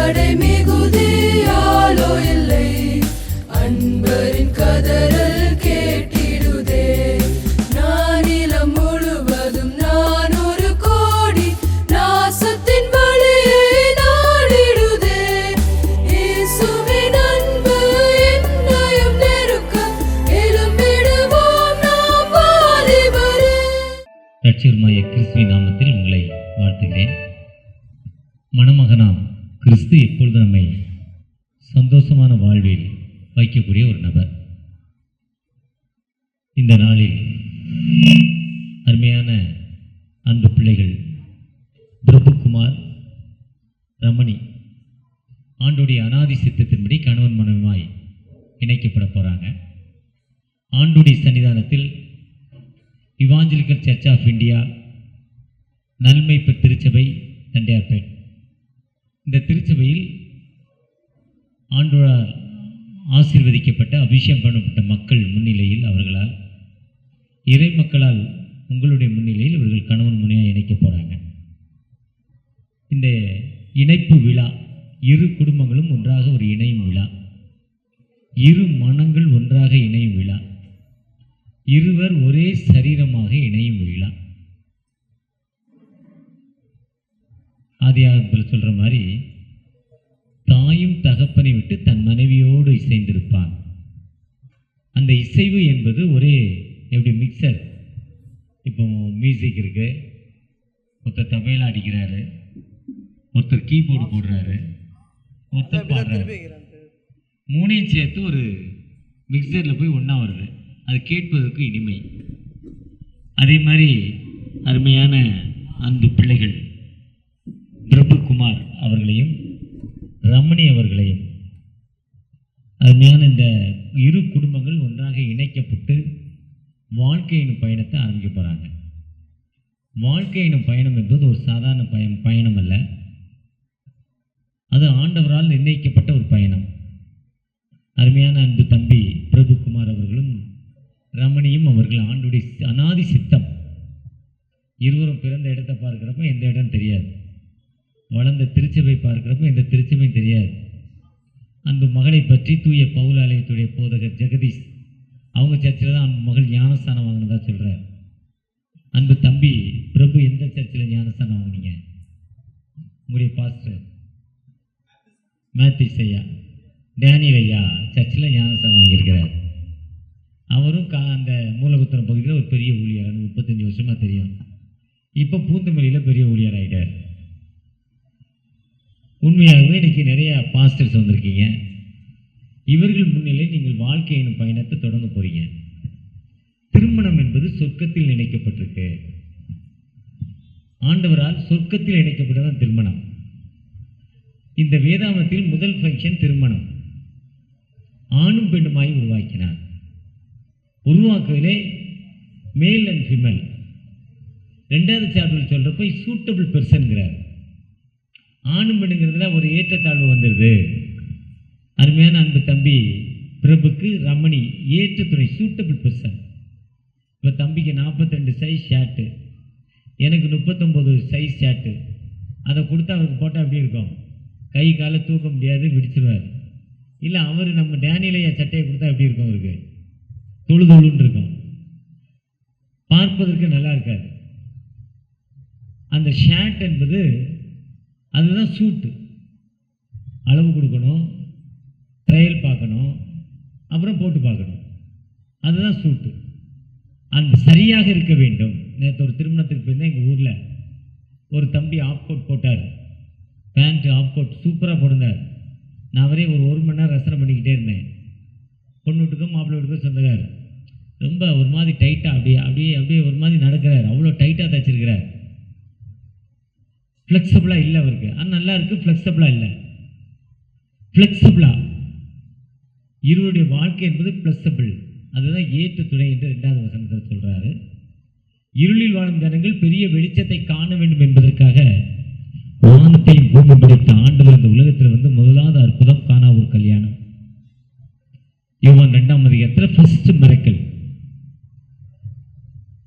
தடை மிகுதியாலோ இல்லை, அன்பரின் கதறல் கேட்டிடுதே. நானிலம் முழுவதும் நான் ஒரு கோடி நாசத்தின் வழியை நாடிடுதே. இயேசுவின் அன்பு என்னையும் நெருக்க எழும்பிடுவோம் நாம் வாலிபரே. ரட்சகருமாகிய கிறிஸ்துவின் நாமத்தில் உங்களை வாழ்த்துகிறேன். மணமகனாம் கிறிஸ்து எப்பொழுது நம்மை சந்தோஷமான வாழ்வில் வைக்கக்கூடிய ஒரு நபர். இந்த நாளில் அருமையான அன்பு பிள்ளைகள் பிரபுகுமார், ரமணி ஆண்டுடைய அனாதி சித்தத்தின்படி கணவன் மனைவியாய் இணைக்கப்பட போகிறாங்க. ஆண்டுடைய சன்னிதானத்தில் இவாஞ்சலிக்கல் சர்ச் ஆஃப் இந்தியா நல்மைப்பர் திருச்சபை தண்டையார்பேட், இந்த திருச்சபையில் ஆண்டோரால் ஆசீர்வதிக்கப்பட்ட அபிஷேகம் பண்ணப்பட்ட மக்கள் முன்னிலையில், அவர்களால் இறை மக்களால் உங்களுடைய முன்னிலையில் இவர்கள் கணவன் மனைவியாக இணைக்க போகிறாங்க. இந்த இணைப்பு விழா இரு குடும்பங்களும் ஒன்றாக ஒரு இணையும் விழா, இரு மனங்கள் ஒன்றாக இணையும் விழா, இருவர் ஒரே சரீரமாக இணையும் விழா. ஆதியாகமத்தில் சொல்கிற மாதிரி தாயும் தகப்பனை விட்டு தன் மனைவியோடு இசைந்திருப்பான். அந்த இசைவு என்பது ஒரே எப்படி மிக்சர். இப்போ மியூசிக் இருக்குது, ஒருத்தர் தபையில் அடிக்கிறாரு, ஒருத்தர் கீபோர்டு போடுறாரு, ஒருத்தர் பாடுறாரு, மூணையும் சேர்த்து ஒரு மிக்சரில் போய் ஒன்றா வருது. அது கேட்பதற்கு இனிமை. அதே மாதிரி அருமையான அன்பு பிள்ளைகள் பிரபுகுமார் அவர்களையும் ரமணி அவர்களையும் அருமையான இந்த இரு குடும்பங்கள் ஒன்றாக இணைக்கப்பட்டு வாழ்க்கை எனும் பயணத்தை ஆரம்பிக்க போகிறாங்க. வாழ்க்கை எனும் பயணம் என்பது ஒரு சாதாரண பயணம் அல்ல, அது ஆண்டவரால் நிர்ணயிக்கப்பட்ட ஒரு பயணம். அருமையான அன்பு தம்பி பிரபுகுமார் அவர்களும் ரமணியும் அவர்கள் ஆண்டுடைய அனாதி சித்தம். இருவரும் பிறந்த இடத்தை பார்க்குறப்ப எந்த இடம் தெரியாது, வளர்ந்த திருச்சபை பார்க்குறப்ப எந்த திருச்சபையும் தெரியாது. அன்பு மகளை பற்றி தூய பவுல் ஆலயத்துடைய போதகர் ஜெகதீஷ் அவங்க சர்ச்சில் தான் அன்பு மகள் ஞானஸ்தானம் வாங்கினதா சொல்கிறார். அன்பு தம்பி பிரபு எந்த சர்ச்சில் ஞானஸ்தானம் வாங்கினீங்க? உங்களுடைய பாஸ்டர் மேத்யூஸ் ஐயா, டேனியல் ஐயா சர்ச்சில் ஞானஸ்தானம் வாங்கியிருக்கிறார். அவரும் அந்த மூலகுத்திரம் பகுதியில் ஒரு பெரிய ஊழியர், 35 வருஷமாக தெரியும். இப்போ பூந்தமல்லியில் பெரிய ஊழியர் ஆகிட்டார். உண்மையாகவே இன்றைக்கி நிறைய பாஸ்டர்ஸ் வந்திருக்கீங்க. இவர்கள் முன்னிலை நீங்கள் வாழ்க்கை எனும் பயணத்தை தொடங்க போகிறீங்க. திருமணம் என்பது சொர்க்கத்தில் இணைக்கப்பட்டிருக்கு. ஆண்டவரால் சொர்க்கத்தில் இணைக்கப்பட்டதான் திருமணம். இந்த வேதாமத்தில் முதல் ஃபங்க்ஷன் திருமணம். ஆணும் பெண்ணுமாய் உருவாக்கினார். உருவாக்குவதிலே மேல் அண்ட் ஃபீமேல். 2வது சாப்டர் சொல்கிறப்ப சூட்டபிள் பெர்சன்கிறார். ஆணும் பெண்ணுங்கிறதுல ஒரு ஏற்றத்தாழ்வு வந்துடுது. அருமையான அன்பு தம்பி பிரபுக்கு ரமணி ஏற்ற துணை, சூட்டபிள் பெர்சன். இப்போ தம்பிக்கு 42 சைஸ் ஷர்ட்டு, எனக்கு 39 சைஸ் ஷர்ட்டு. அதை கொடுத்து அவருக்கு போட்டால் எப்படி இருக்கும்? கை காலை தூக்க முடியாது, விடிச்சிருவார். இல்லை அவர் நம்ம டேனியலையா சட்டையை கொடுத்தா எப்படி இருக்கும்? அவருக்கு தொழுதுன்னு இருக்கும், பார்ப்பதற்கு நல்லா இருக்காது. அந்த ஷர்ட் என்பது அதுதான் சூட்டு. அளவு கொடுக்கணும், ட்ரையல் பார்க்கணும், அப்புறம் போட்டு பார்க்கணும். அதுதான் சூட்டு. அந்த சரியாக இருக்க வேண்டும். நேற்று ஒரு திருமணத்துக்கு போயிருந்தேன். எங்கள் ஊரில் ஒரு தம்பி ஆஃப் கோட் போட்டார், பேண்ட்டு ஆஃப் கோட் சூப்பராக போட்டிருந்தார். நான் அவரே ஒரு மணி நேரம் ரசனை பண்ணிக்கிட்டே இருந்தேன். பொண்ணு வீட்டுக்கும் மாப்பிள்ளை வீட்டுக்கும் சொந்தக்கார். ரொம்ப ஒரு மாதிரி டைட்டாக அப்படியே அப்படியே அப்படியே ஒரு மாதிரி நடக்கிறார். அவ்வளோ டைட்டாக தைச்சிருக்கிறார். ஃப்ளெக்சிபிளாக இல்லை அவருக்கு. ஆனால் நல்லா இருக்குது, ஃப்ளெக்சிபிளாக இல்லை. ஃப்ளெக்சிபிளாக இருவருடைய வாழ்க்கை என்பது ஃப்ளெக்சிபிள். அதுதான் ஏற்ற துணை என்று 2வது வசனத்தில் சொல்கிறாரு. இருளில் வாழும் ஜனங்கள் பெரிய வெளிச்சத்தை காண வேண்டும் என்பதற்காக வானத்தையும் பூமி படைத்த ஆண்டவர் இந்த உலகத்தில் வந்து முதலாவது அற்புதம் காணா ஒரு கல்யாணம். யோவான் 2ஆம் அதிகாரத்தில் ஃபர்ஸ்ட் மிரக்கல்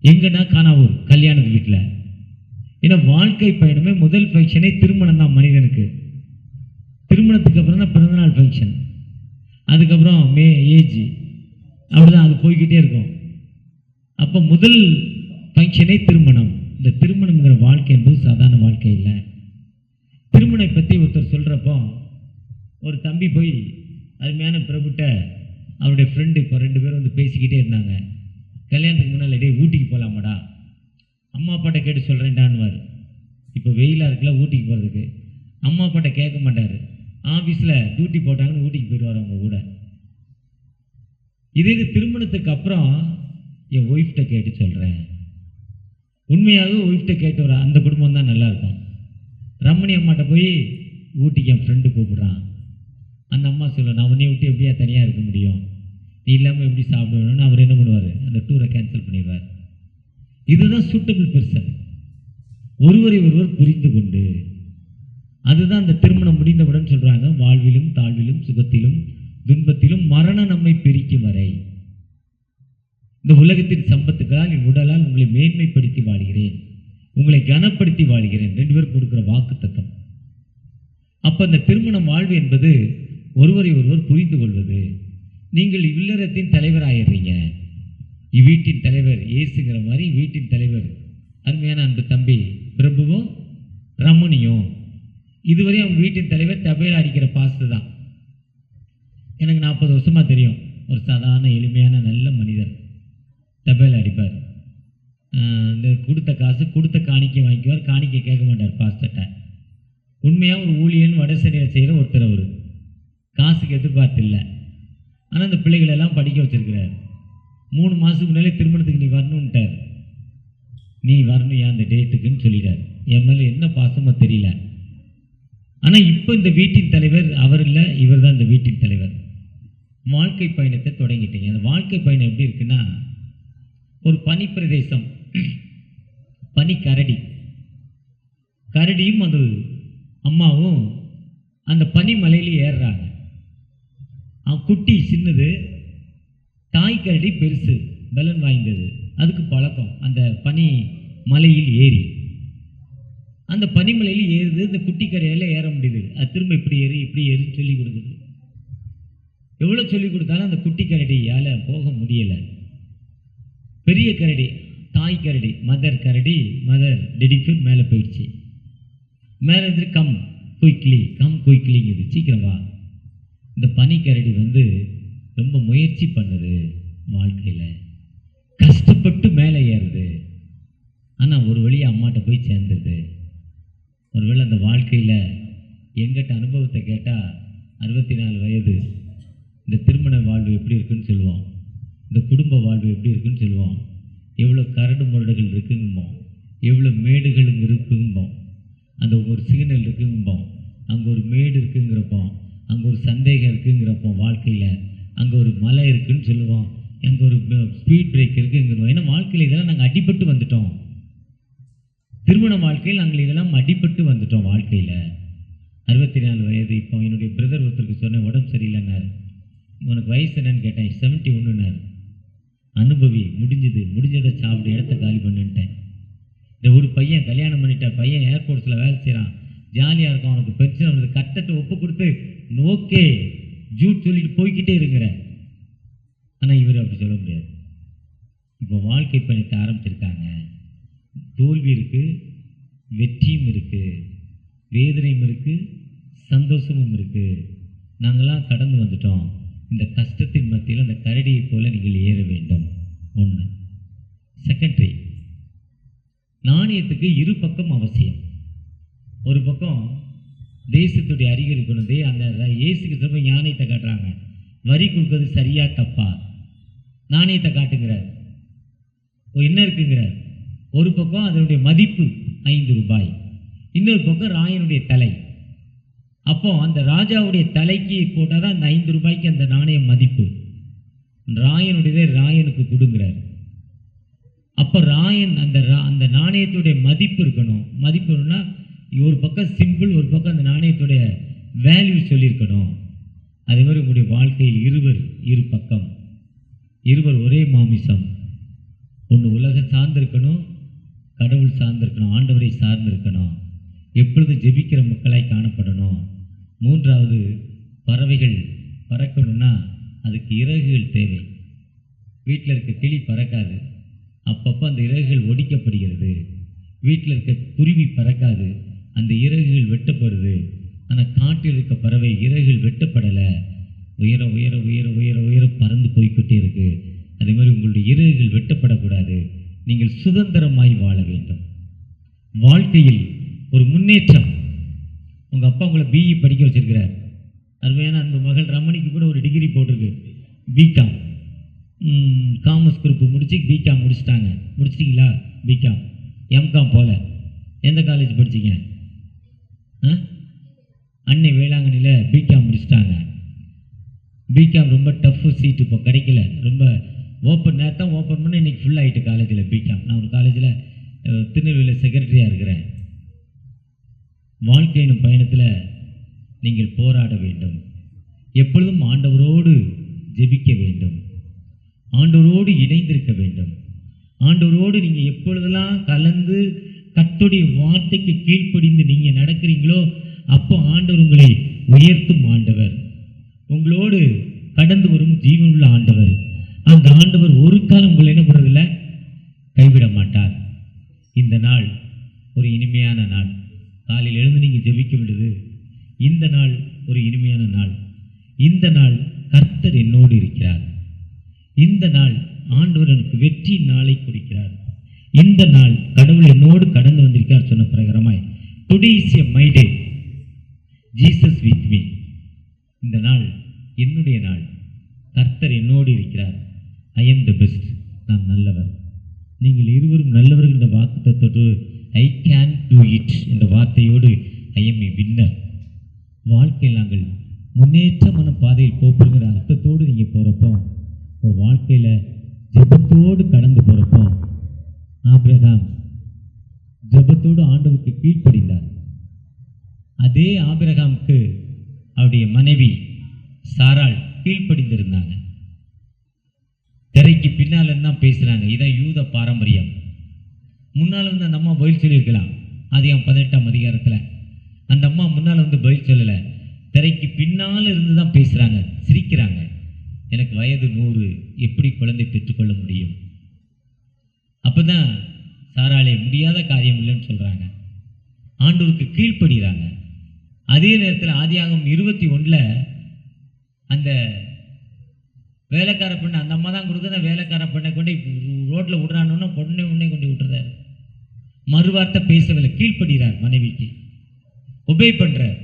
எங்கன்னா காணாவூர் கல்யாணத்து வீட்டில். ஏன்னா வாழ்க்கை பயணமே முதல் ஃபங்க்ஷனே திருமணம் தான் மனிதனுக்கு. திருமணத்துக்கு அப்புறம் தான் பிறந்தநாள் ஃபங்க்ஷன், அதுக்கப்புறம் ஏஜ், அப்படிதான் அது போய்கிட்டே இருக்கும். அப்போ முதல் ஃபங்க்ஷனே திருமணம். இந்த திருமணம்ங்கிற வாழ்க்கை என்பது சாதாரண வாழ்க்கை இல்லை. திருமணம் பற்றி ஒருத்தர் சொல்கிறப்போ ஒரு தம்பி போய் அருமையான பிரபுட்ட அவருடைய ஃப்ரெண்டு இப்போ 2 பேரும் வந்து பேசிக்கிட்டே இருந்தாங்க. கல்யாணத்துக்கு முன்னால் டே ஊட்டிக்கு போகலாமாடா, அம்மா அப்பாட்ட கேட்டு சொல்கிறேன்டான்னுவார். இப்போ வெயிலாக இருக்குல்ல ஊட்டிக்கு போகிறதுக்கு, அம்மா அப்பாட்ட கேட்க மாட்டார். ஆஃபீஸில் டியூட்டி போட்டாங்கன்னு ஊட்டிக்கு போயிடுவார் அவங்க கூட. இதே திருமணத்துக்கு அப்புறம் என் ஒய்ஃப்கிட்ட கேட்டு சொல்கிறேன். உண்மையாகவே ஒய்ஃப்கிட்ட கேட்டு வர அந்த குடும்பம் தான் நல்லாயிருக்கும். ரமணி அம்மாட்ட போய் ஊட்டிக்கு என் ஃப்ரெண்டு கூப்பிட்றான், அந்த அம்மா சொல்ல நான் உன்னை விட்டு எப்படியா தனியாக இருக்க முடியும், நீ இல்லாமல் எப்படி சாப்பிடுவேன்னு அவர் என்ன பண்ணுவார், அந்த டூரை கேன்சல் பண்ணிடுவார். இதுதான் சூட்டபிள் பெர்சன், ஒருவரை ஒருவர் புரிந்து கொண்டு. அதுதான் அந்த திருமணம் முடிந்தவுடன் சொல்கிறாங்க, வாழ்விலும் தாழ்விலும் சுகத்திலும் துன்பத்திலும் மரணம் நம்மை பிரிக்கும் வரை இந்த உலகத்தின் சம்பத்துக்களால் என் உடலால் உங்களை மேன்மைப்படுத்தி வாழ்கிறேன், உங்களை கனப்படுத்தி வாழ்கிறேன். 2 பேரும் கொடுக்குற வாக்கு தத்தம். அப்போ அந்த திருமணம் வாழ்வு என்பது ஒருவரை ஒருவர் புரிந்து கொள்வது. நீங்கள் இல்லறத்தின் தலைவராயிடுறீங்க, இவ்வீட்டின் தலைவர் இயேசுங்கிற மாதிரி வீட்டின் தலைவர் அருமையான அன்பு தம்பி பிரபுவும் ரமணியும். இதுவரை அவங்க வீட்டின் தலைவர் தபேலா அடிக்கிற பாஸ்டர் தான். எனக்கு 40 வருஷமாக தெரியும். ஒரு சாதாரண எளிமையான நல்ல மனிதர், தபேலா அடிப்பார். இந்த கொடுத்த காசு கொடுத்த காணிக்கை வாங்கிக்குவார், காணிக்கை கேட்க மாட்டார் பாஸ்டர்கிட்ட. உண்மையாக ஒரு ஊழியன் வடசென்னையில் செய்கிற ஒருத்தர், அவர் காசுக்கு எதிர்பார்த்து இல்லை. ஆனால் அந்த பிள்ளைகளெல்லாம் படிக்க வச்சிருக்கிறார். 3 மாதத்துக்கு முன்னாலே திருமணத்துக்கு நீ வரணுன்ட்டார். நீ வரணும் ஏன் அந்த டேட்டுக்குன்னு சொல்லிட்டார். என் மேலே என்ன பாசமோ தெரியல. ஆனால் இப்போ இந்த வீட்டின் தலைவர் அவர் இல்லை, இவர் தான் இந்த வீட்டின் தலைவர். வாழ்க்கை பயணத்தை தொடங்கிட்டீங்க. அந்த வாழ்க்கை பயணம் எப்படி இருக்குன்னா, ஒரு பனி பிரதேசம், பனி கரடி, கரடியும் அது அம்மாவும் அந்த பனி மலையில ஏறுறாங்க. குட்டி சின்னது, தாய் கரடி பெருசு பலன் வாய்ந்தது. அதுக்கு பழக்கம் அந்த பனி மலையில் ஏறி, அந்த பனிமலையில் ஏறுது. இந்த குட்டி கரையில் ஏற முடியுது, அது திரும்ப இப்படி ஏறி இப்படி ஏறி சொல்லி கொடுக்குது. எவ்வளோ சொல்லி கொடுத்தாலும் அந்த குட்டி கரடியால் போக முடியலை. பெரிய கரடி, தாய் கரடி, மதர் கரடி, மதர் டெடிஃபிட் மேலே போயிடுச்சு. மேலே இருந்து கம் குயிக்லிங்குது, சீக்கிரம் வா. இந்த பனிக்கரடி வந்து ரொம்ப முயற்சி பண்ணுது, வாழ்க்கையில் கஷ்டப்பட்டு மேலே ஏறுது. ஆனால் ஒரு வழியாக அம்மாட்ட போய் சேர்ந்துருது. ஒருவேளை அந்த வாழ்க்கையில் எங்கிட்ட அனுபவத்தை கேட்டால் 64 வயது, இந்த திருமண வாழ்வு எப்படி இருக்குன்னு சொல்லுவோம், இந்த குடும்ப வாழ்வு எப்படி இருக்குன்னு சொல்லுவோம். எவ்வளோ கரடு முரடுகள் இருக்குங்கும்போம், எவ்வளோ மேடுகள் இருக்குங்கும்போம், அந்த ஒரு சிக்னல் இருக்குங்கும்போம், அங்கே ஒரு மேடு இருக்குங்கிறப்போம், அங்கே ஒரு சந்தேகம் இருக்குங்கிறப்போ, வாழ்க்கையில் அங்கே ஒரு மலை இருக்குதுன்னு சொல்லுவோம், அங்கே ஒரு ஸ்பீட் பிரேக் இருக்குங்கிறோம். ஏன்னா வாழ்க்கையில் இதெல்லாம் நாங்கள் அடிபட்டு வந்துட்டோம். திருமண வாழ்க்கையில் நாங்கள் இதெல்லாம் அடிபட்டு வந்துட்டோம். வாழ்க்கையில் 64 வயது. இப்போ என்னுடைய பிரதர் ஒருத்தருக்கு சொன்னேன், உடம்பு சரியில்லைன்னாரு. உனக்கு வயசு என்னன்னு கேட்டேன், 71ன்னாரு. அனுபவி, முடிஞ்சதை சாப்பிட்டு இடத்த காலி பண்ணிட்டேன். இந்த ஒரு பையன் கல்யாணம் பண்ணிட்ட பையன் ஏர்போர்ட்ஸில் வேலை செய்கிறான், ஜாலியாக இருக்கும், அவனுக்கு பென்ஷன் அவனுக்கு கட்டத்தை ஒப்பு கொடுத்து ஓகே ஜூட் சொல்லிட்டு போய்கிட்டே இருக்கிற. ஆனால் இவர் அப்படி சொல்ல முடியாது. இப்போ வாழ்க்கை பயணத்தை ஆரம்பிச்சிருக்காங்க. தோல்வி இருக்குது, வெற்றியும் இருக்குது, வேதனையும் இருக்குது, சந்தோஷமும் இருக்குது. நாங்களாம் கடந்து வந்துட்டோம். இந்த கஷ்டத்தின் மத்தியில் அந்த கரடியை போல நீங்கள் ஏற வேண்டும். 1. செகண்டரி, நாணயத்துக்கு 2 பக்கம் அவசியம். ஒரு பக்கம் தேசத்துடைய அறிகுறி கொண்டு அந்த இயேசுக்கு திரும்ப நாணயத்தை காட்டுறாங்க. வரி கொடுக்குறது சரியா தப்பா, நாணயத்தை காட்டுங்கிறார். என்ன இருக்குங்கிறார். ஒரு பக்கம் அதனுடைய மதிப்பு 5 ரூபாய், இன்னொரு பக்கம் ராயனுடைய தலை. அப்போ அந்த ராஜாவுடைய தலைக்கு போட்டால் தான் அந்த 5 ரூபாய்க்கு அந்த நாணயம் மதிப்பு. ராயனுடையதே ராயனுக்கு கொடுங்கிறார். அப்போ ராயன் அந்த நாணயத்துடைய மதிப்பு இருக்கணும். மதிப்புனா ஒரு பக்கம் சிம்பிள், ஒரு பக்கம் அந்த நாணயத்துடைய வேல்யூ சொல்லியிருக்கணும். அதே மாதிரி உங்களுடைய வாழ்க்கையில் 2 பக்கம், 2 ஒரே மாமிசம். ஒன்று உலகம் சார்ந்திருக்கணும், கடவுள் சார்ந்திருக்கணும், ஆண்டவரை சார்ந்திருக்கணும். எப்பொழுது ஜெபிக்கிற மக்களாய் காணப்படணும். மூன்றாவது, பறவைகள் பறக்கணும்னா அதுக்கு இறகுகள் தேவை. வீட்டில் இருக்க கிளி பறக்காது, அப்பப்போ அந்த இறகுகள் ஒடிக்கப்படுகிறது. வீட்டில் இருக்க குருவி பறக்காது, அந்த இறகுகள் வெட்டப்படுது. ஆனால் காட்டில் இருக்க பறவை இறகுகள் வெட்டப்படலை, உயர உயர உயர உயர உயர பறந்து போய்கிட்டே இருக்கு. அதே மாதிரி உங்களுடைய இறகுகள் வெட்டப்படக்கூடாது. நீங்கள் சுதந்திரமாய் வாழ வேண்டும். வாழ்க்கையில் ஒரு முன்னேற்றம். உங்கள் அப்பா உங்களை பிஇ படிக்க வச்சிருக்கிறார். அருமையான அன்பு மகள் ரமணிக்கு கூட ஒரு டிகிரி போட்டிருக்கு, பிகாம். காமர்ஸ் குரூப் முடிச்சு பிகாம் முடிச்சிட்டாங்க. முடிச்சிட்டிங்களா? பிகாம். எம்காம் போல. எந்த காலேஜ் படிச்சிங்க? அன்னை வேளாங்கண்ணியில் பிகாம் முடிச்சிட்டாங்க. பிகாம் ரொம்ப டஃப்பு சீட்டு, இப்போ கிடைக்கல. ரொம்ப நேரத்தான் ஓப்பன் பண்ணி இன்றைக்கி ஃபுல் ஆகிட்டு காலேஜில் பிகாம். நான் ஒரு காலேஜில் திருநெல்வேலியில் செக்ரட்டரியாக இருக்கிறேன். வாழ்க்கையின் பயணத்தில் நீங்கள் போராட வேண்டும். எப்பொழுதும் ஆண்டவரோடு ஜெபிக்க வேண்டும். ஆண்டவரோடு இணைந்திருக்க வேண்டும். ஆண்டவரோடு நீங்கள் எப்பொழுதெல்லாம் கலந்து கர்த்தருடைய வார்த்தைக்கு கீழ்ப்படிந்து நீங்கள் நடக்கிறீங்களோ அப்போ ஆண்டவர் உங்களை உயர்த்தும் ஆண்டவர், உங்களோடு கடந்து வரும் ஜீவனுள்ள ஆண்டவர். அந்த ஆண்டவர் ஒரு காலம் உங்களை என்ன பண்ணுறதில்ல, கைவிட மாட்டார். இந்த நாள் ஒரு இனிமையான நாள். காலையில் எழுந்து நீங்கள் ஜெபிக்க வேண்டியது, இந்த நாள் ஒரு இனிமையான நாள். இந்த நாள் கர்த்தர் என்னோடு இருக்கிறார். இந்த நாள் ஆண்டவர் எனக்கு வெற்றி நாளை குறிக்கிறார். இந்த நாள் கடவுள் என்னோடு கடந்து வந்திருக்கார் சொன்ன பிரகாரமாய் today is a my day, Jesus with me. இந்த நாள் என்னுடைய நாள். கர்த்தர் என்னோடு இருக்கிறார். I am the best. நான் நல்லவர். நீங்கள் இருவரும் நல்லவர்கள் என்ற வாக்குத்தத்தோடு ஐ கேன் டூ இட் என்ற வார்த்தையோடு ஐ எம் ஏ வின்னர். வாழ்க்கையில் நாங்கள் முன்னேற்றமான பாதையில் போகிற அர்த்தத்தோடு நீங்கள் போகிறப்போ, உங்கள் வாழ்க்கையில் ஜெபத்தோடு கடந்து போகிறப்போ, ஆபிரகாம் ஜெபத்தோடு ஆண்டவருக்கு கீழ்ப்படிந்தார். அதே ஆபிரகாமுக்கு அவருடைய மனைவி சாராள் கீழ்ப்படிந்திருந்தாங்க. திரைக்கு பின்னால் தான் பேசுகிறாங்க. இதான் யூத பாரம்பரியம். முன்னால் வந்து அந்த அம்மா பதில் சொல்லியிருக்கலாம். அதிகம் 18ஆம் அதிகாரத்தில் அந்த அம்மா முன்னால் வந்து பதில் சொல்லலை. திரைக்கு பின்னால் இருந்து தான் பேசுகிறாங்க, சிரிக்கிறாங்க. எனக்கு வயது 100, எப்படி குழந்தை பெற்றுக்கொள்ள முடியும்? அப்போ தான் சாராளே முடியாத காரியம் இல்லைன்னு சொல்கிறாங்க. ஆண்டவருக்கு கீழ்ப்படுகிறாங்க. அதே நேரத்தில் ஆதியாகமம் 21 அந்த வேலைக்கார பெண்ணை அந்த அம்மா தான் கொடுக்குற வேலைக்கார பெண்ணை கொண்டு ரோட்டில் விடுறான்னு உடனே கொண்டு விட்டுறாரு. மறுவார்த்தை பேசவில்லை, கீழ்ப்படுகிறார். மனைவிக்கு ஒபே பண்ணுறார்.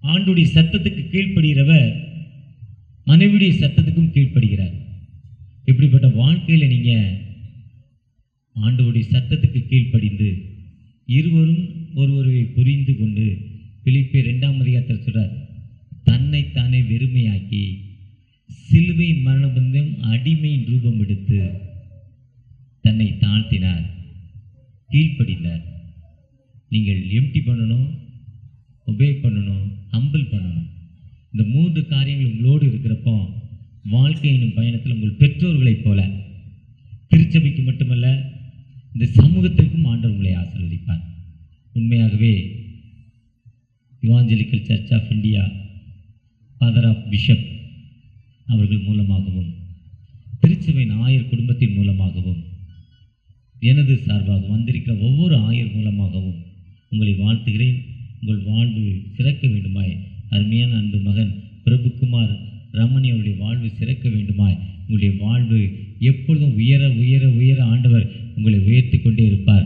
ஆண்டுடைய சத்தத்துக்கு கீழ்ப்படுகிறவர் மனைவியுடைய சத்தத்துக்கும் கீழ்ப்படுகிறார். இப்படிப்பட்ட வாழ்க்கையில் நீங்கள் ஆண்டவருடைய சத்தத்துக்கு கீழ்ப்படிந்து இருவரும் ஒருவரை புரிந்து கொண்டு, பிலிப்பியர் 2ஆம் அதிகாரத்தில் சொல்றார், தன்னைத்தானே வெறுமையாக்கி சிலுவை மரணபந்தம் அடிமையின் ரூபம் எடுத்து தன்னை தாழ்த்தினார், கீழ்ப்படிந்தார். நீங்கள் எம்டி பண்ணணும், ஒபே பண்ணணும், ஹம்பிள் பண்ணணும். இந்த 3 காரியங்கள் உங்களோடு இருக்கிறப்போ வாழ்க்கையின் பயணத்தில் உங்கள் பெற்றோர்களைப் போல திருச்சபைக்கு மட்டுமல்ல இந்த சமூகத்திற்கும் ஆண்டவர் உங்களை ஆசீர்வதிப்பார். உண்மையாகவே evangelical church of India father of bishop அவர்கள் மூலமாகவும் திருச்சபையின் ஆயர் குடும்பத்தின் மூலமாகவும் எனது சார்பாக வந்திருக்கிற ஒவ்வொரு ஆயர் மூலமாகவும் உங்களை வாழ்த்துகிறேன். உங்கள் வாழ்வு சிறக்க வேண்டுமாய் அருமையான அன்பு மகன் பிரபுகுமார் ரமணி அவருடைய வாழ்வு சிறக்க வேண்டுமாய் உங்களுடைய வாழ்வு எப்பொழுதும் உயர உயர உயர ஆண்டவர் உங்களை உயர்த்தி கொண்டே இருப்பார்.